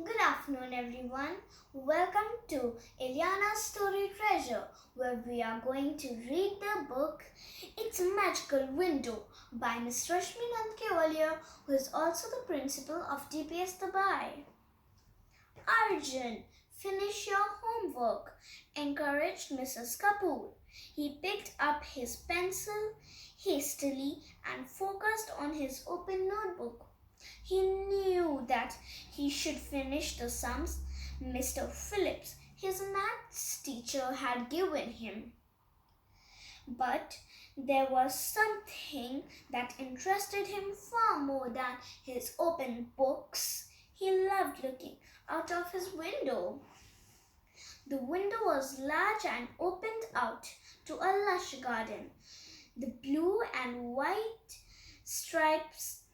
Good afternoon, everyone. Welcome to Ilyana's Story Treasure, where we are going to read the book It's a Magical Window by Miss Rashmi Nandkeolyar, who is also the principal of DPS Dubai. Arjun, finish your homework, encouraged Mrs. Kapoor. He picked up his pencil hastily and focused on his open notebook. He knew that he should finish the sums Mr. Phillips, his maths teacher, had given him. But there was something that interested him far more than his open books. He loved looking out of his window. The window was large and opened out to a lush garden. The blue and white stripes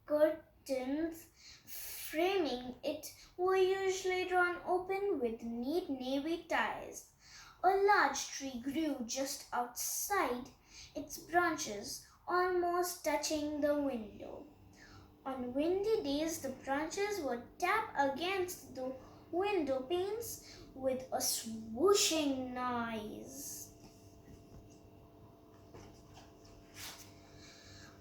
curtains framing it were usually drawn open with neat navy ties. A large tree grew just outside, its branches almost touching the window. On windy days, the branches would tap against the window panes with a swooshing noise.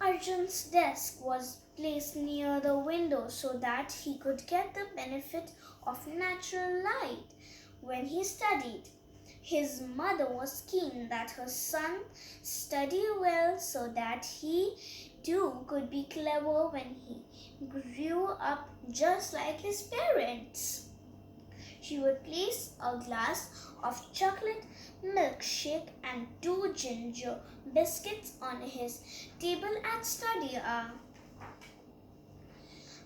Arjun's desk was placed near the window so that he could get the benefit of natural light when he studied. His mother was keen that her son study well so that he too could be clever when he grew up just like his parents. She would place a glass of chocolate milkshake and 2 ginger biscuits on his table at study hour.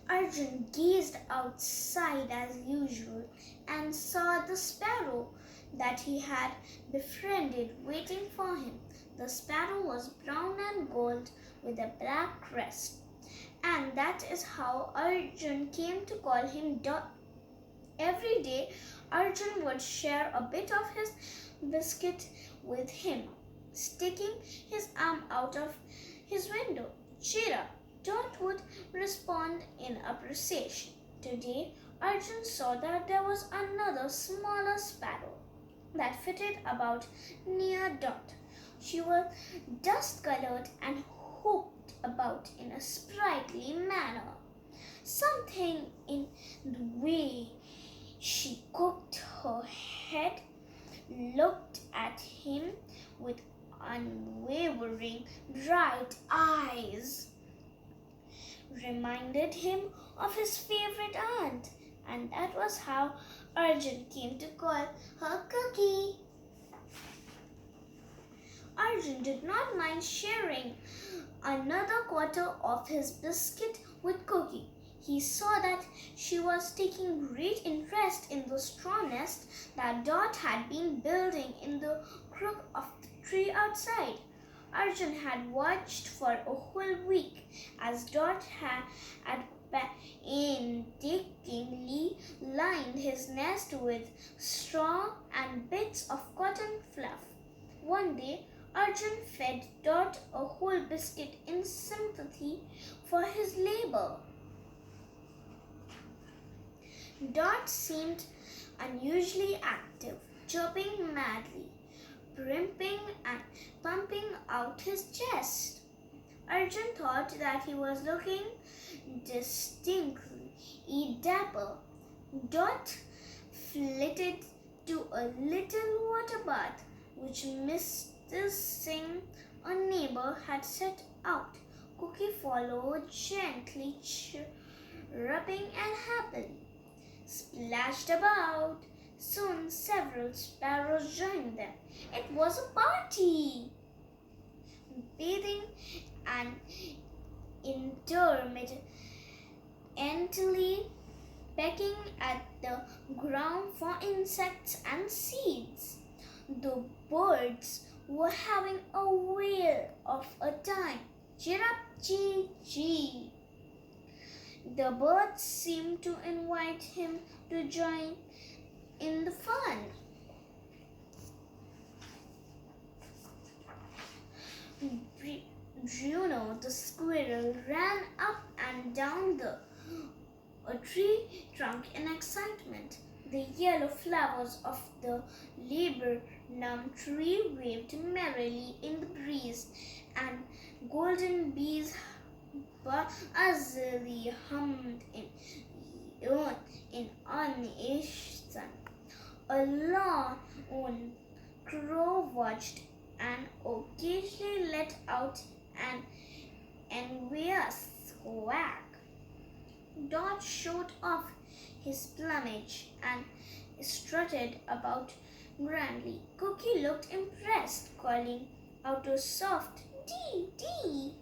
Arjun gazed outside as usual and saw the sparrow that he had befriended waiting for him. The sparrow was brown and gold with a black crest, and that is how Arjun came to call him Dot. Every day, Arjun would share a bit of his biscuit with him, sticking his arm out of his window. Cheer up, Dot would respond in appreciation. Today, Arjun saw that there was another smaller sparrow that fitted about near Dot. She was dust-colored and hopped about in a sprightly manner. Something in the way she cocked her head, looked at him with unwavering bright eyes, reminded him of his favorite aunt, and that was how Arjun came to call her Cookie. Arjun did not mind sharing another quarter of his biscuit with Cookie. He saw that she was taking great interest in the straw nest that Dot had been building in the crook of the tree outside. Arjun had watched for a whole week as Dot had painstakingly lined his nest with straw and bits of cotton fluff. One day, Arjun fed Dot a whole biscuit in sympathy for his labor. Dot seemed unusually active, chirping madly, primping and pumping out his chest. Arjun thought that he was looking distinctly dapper. Dot flitted to a little water bath which Mr. Singh, a neighbor, had set out. Cookie followed gently, chirruping and happily, splashed about. Soon several sparrows joined them. It was a party. Bathing and intermittently pecking at the ground for insects and seeds. The birds were having a whale of a time. Chirrup, chee, chee. The birds seemed to invite him to join in the fun. Bruno the squirrel ran up and down the a tree trunk in excitement. The yellow flowers of the laburnum tree waved merrily in the breeze, and golden bees buzzily hummed in unison. A lone crow watched and occasionally let out an envious quack. Dot showed off his plumage and strutted about grandly. Cookie looked impressed, calling out a soft dee dee.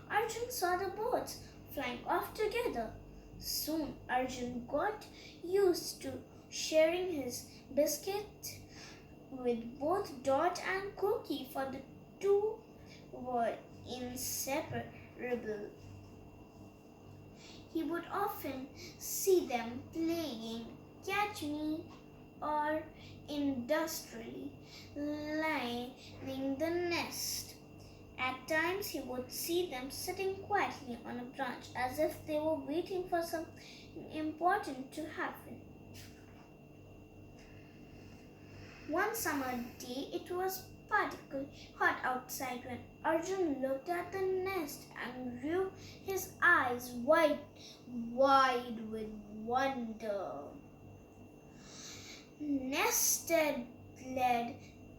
Arjun saw the birds flying off together. Soon Arjun got used to sharing his biscuit with both Dot and Cookie, for the two were inseparable. He would often see them playing catch me or industriously lining the nest. At times he would see them sitting quietly on a branch as if they were waiting for something important to happen. One summer day, it was particularly hot outside when Arjun looked at the nest and grew his eyes wide with wonder. Nested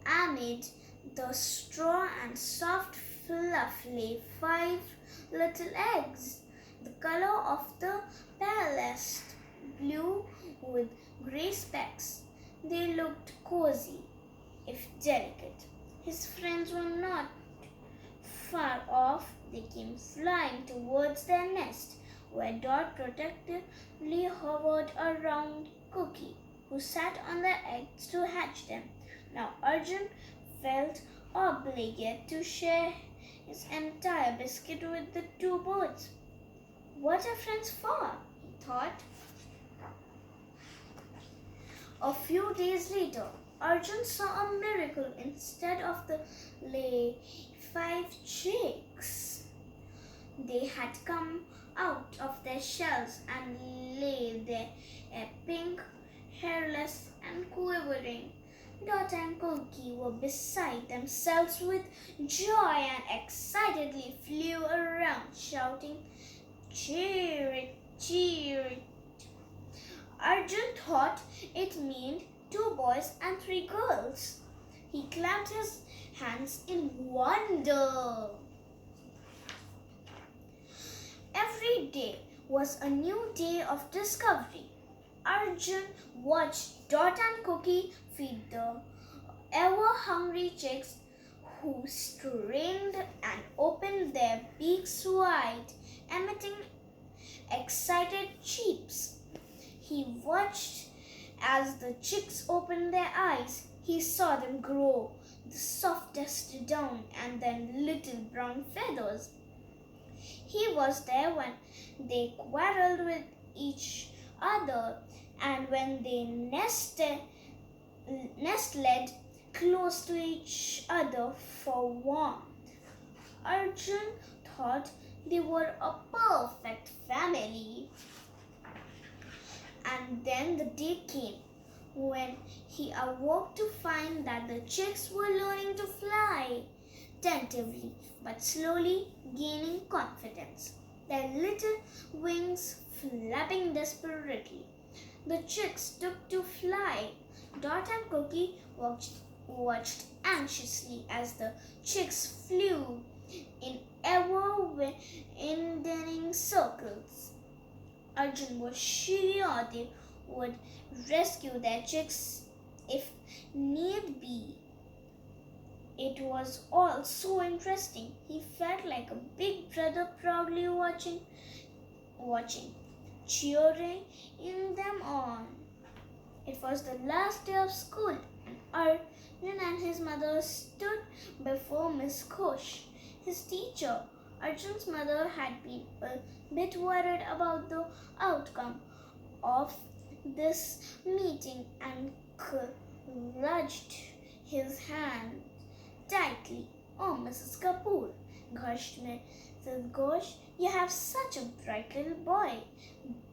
amid the straw and soft fluff lay 5 little eggs, the color of the palest blue with grey specks. They looked cozy, if delicate. His friends were not far off. They came flying towards their nest, where Dot protectively hovered around Cookie, who sat on the eggs to hatch them. Now Arjun felt obliged to share his entire biscuit with the two birds. What are friends for? He thought. A few days later, Arjun saw a miracle. Instead of the lay 5 chicks, they had come out of their shells and lay there, pink, hairless, and quivering. Dot and Cookie were beside themselves with joy and excitedly flew around, shouting, "Cheer it, cheer it." Arjun thought it meant 2 boys and 3 girls. He clapped his hands in wonder. Every day was a new day of discovery. Arjun watched Dot and Cookie feed the ever-hungry chicks, who strained and opened their beaks wide, emitting excited cheeps. He watched as the chicks opened their eyes. He saw them grow the softest down and then little brown feathers. He was there when they quarreled with each other and when they nestled close to each other for warmth. Arjun thought they were a perfect family. And then the day came when he awoke to find that the chicks were learning to fly, tentatively but slowly gaining confidence, their little wings flapping desperately. The chicks took to fly. Dot and Cookie watched anxiously as the chicks flew in ever-widening circles. Arjun was sure they would rescue their chicks if need be. It was all so interesting. He felt like a big brother proudly watching, cheering them on. It was the last day of school, and Arjun and his mother stood before Miss Ghosh, his teacher. Arjun's mother had been a bit worried about the outcome of this meeting and clutched his hand tightly. "Oh, Mrs. Kapoor," gushed Mrs. Ghosh, "you have such a bright little boy.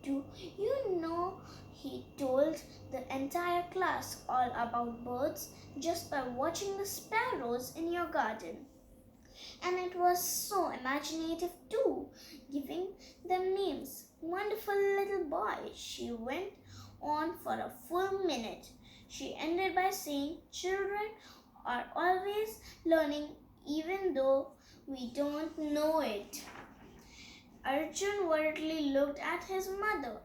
Do you know he told the entire class all about birds just by watching the sparrows in your garden? And it was so imaginative too, giving them names. Wonderful little boy, she went on for a full minute. She ended by saying, children are always learning even though we don't know it. Arjun worriedly looked at his mother.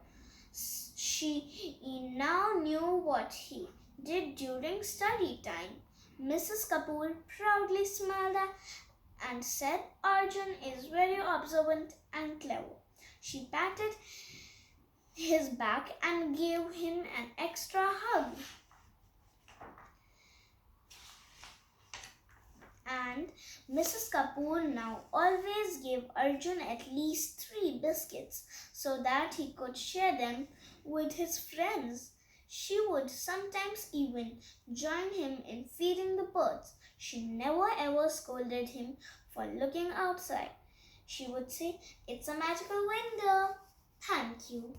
She now knew what he did during study time. Mrs. Kapoor proudly smiled and said Arjun is very observant and clever. She patted his back and gave him an extra hug. And Mrs. Kapoor now always gave Arjun at least 3 biscuits so that he could share them with his friends. She would sometimes even join him in feeding the birds. She never ever scolded him for looking outside. She would say, "It's a magical window." Thank you.